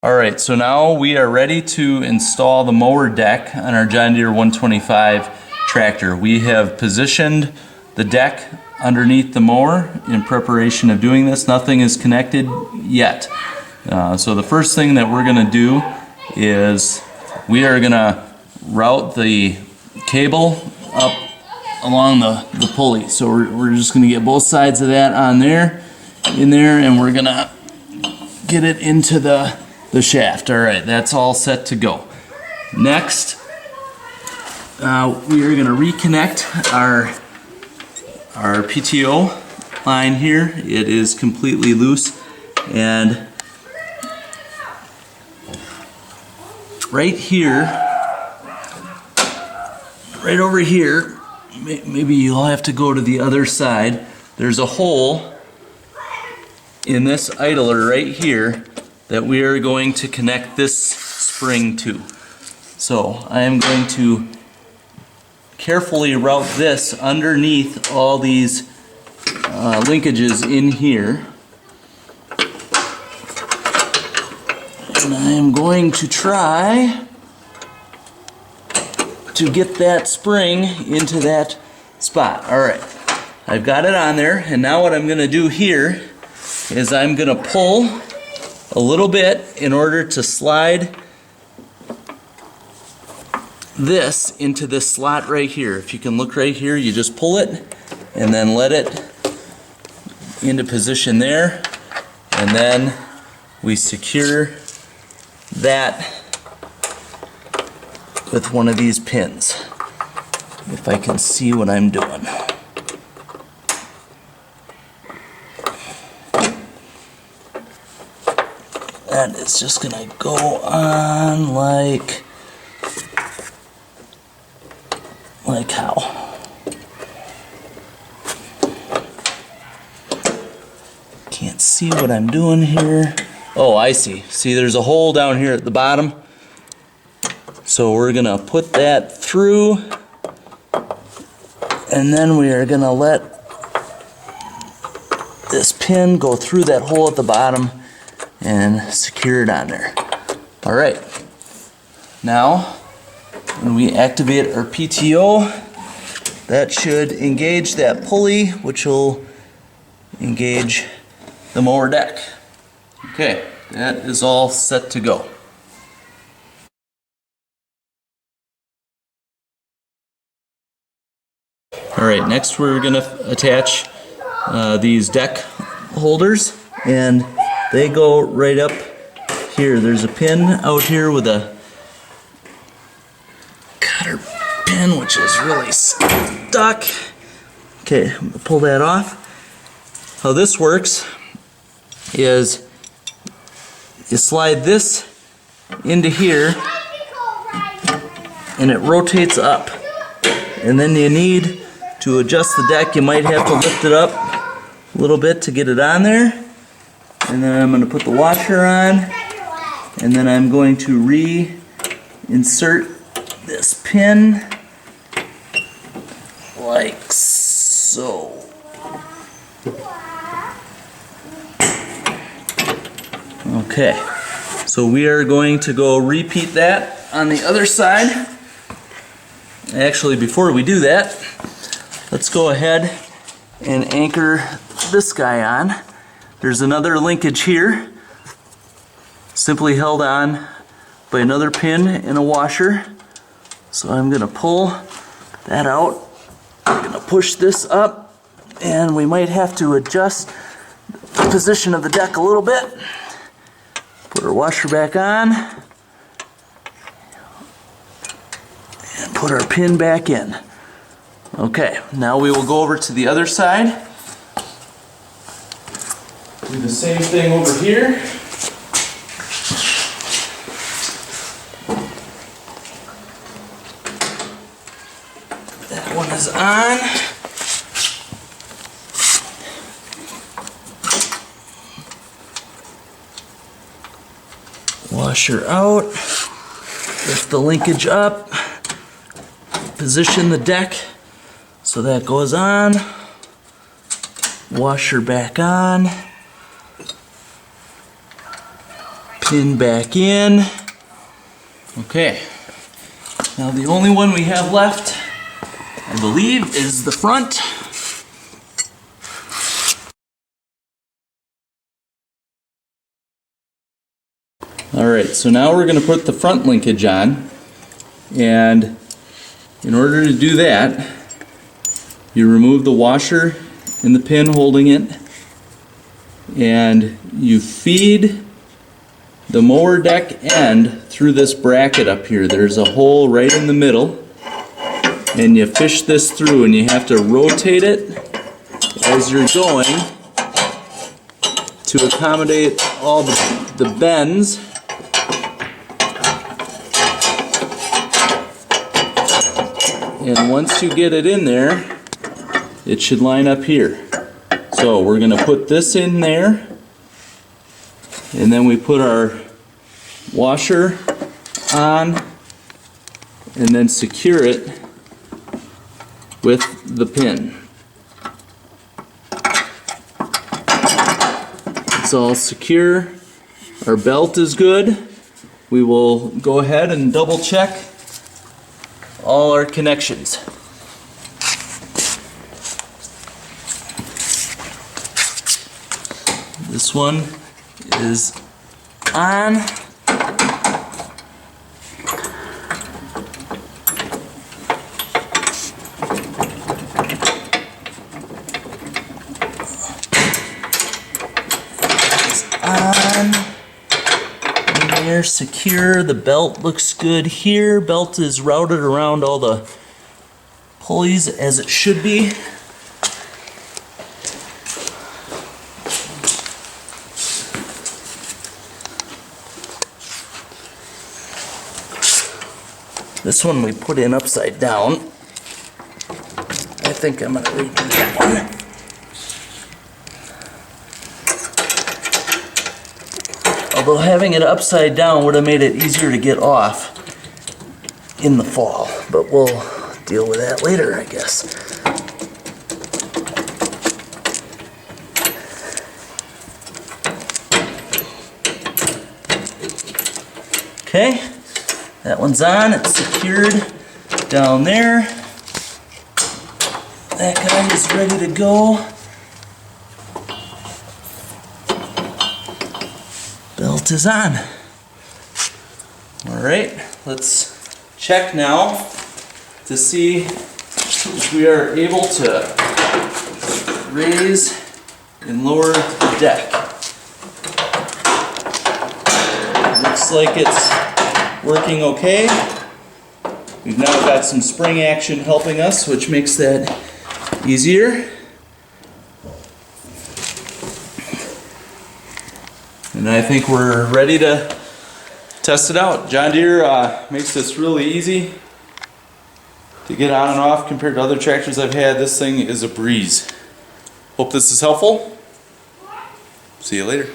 Alright, so now we are ready to install the mower deck on our John Deere 125 tractor. We have positioned the deck underneath the mower in preparation of doing this. Nothing is connected yet. So the first thing that we're going to do is we are going to route the cable up along the pulley. So we're just going to get both sides of that on there, in there, and we're going to get it into the shaft. Alright, that's all set to go. Next, we are going to reconnect our PTO line here. It is completely loose, and right here, right over here, maybe you'll have to go to the other side. There's a hole in this idler right here that we are going to connect this spring to. So I am going to carefully route this underneath all these linkages in here. And I am going to try to get that spring into that spot. Alright, I've got it on there, and now what I'm going to do here is I'm going to pull a little bit in order to slide this into this slot right here. If you can look right here, you just pull it and then let it into position there, and then we secure that with one of these pins. If I can see what I'm doing. That is just gonna go on like how? Can't see what I'm doing here. Oh, I see. See, there's a hole down here at the bottom. So we're gonna put that through, and then we are gonna let this pin go through that hole at the bottom and secure it on there. Alright, now when we activate our PTO, that should engage that pulley, which will engage the mower deck. Okay, that is all set to go. Alright, next we're going to attach these deck holders, and they go right up here. There's a pin out here with a cutter pin, which is really stuck. Okay, I'm going to pull that off. How this works is you slide this into here and it rotates up. And then you need to adjust the deck. You might have to lift it up a little bit to get it on there. And then I'm going to put the washer on, and then I'm going to reinsert this pin like so. Okay, so we are going to go repeat that on the other side. Actually, before we do that, let's go ahead and anchor this guy on. There's another linkage here, simply held on by another pin and a washer. So I'm going to pull that out. I'm going to push this up, and we might have to adjust the position of the deck a little bit. Put our washer back on, and put our pin back in. Okay, now we will go over to the other side. Do the same thing over here. That one is on. Washer out. Lift the linkage up. Position the deck so that goes on. Washer back on. pin back in. Okay, now the only one we have left, I believe, is the front. Alright, so now we're going to put the front linkage on, and in order to do that, you remove the washer and the pin holding it, and you feed the mower deck end through this bracket up here. There's a hole right in the middle, and you fish this through, and you have to rotate it as you're going to accommodate all the bends. And once you get it in there, it should line up here. So we're going to put this in there, and then we put our washer on, and then secure it with the pin. It's all secure. Our belt is good. We will go ahead and double check all our connections. This one is on. It's on. In there, secure. The belt looks good here. Belt is routed around all the pulleys as it should be. This one we put in upside down. I think I'm going to redo that one. Although having it upside down would have made it easier to get off in the fall. But we'll deal with that later, I guess. Okay. That one's on, it's secured down there. That guy is ready to go. Belt is on. Alright, let's check now to see if we are able to raise and lower the deck. Looks like it's working okay. We've now got some spring action helping us, which makes that easier. And I think we're ready to test it out. John Deere makes this really easy to get on and off compared to other tractors I've had. This thing is a breeze. Hope this is helpful. See you later.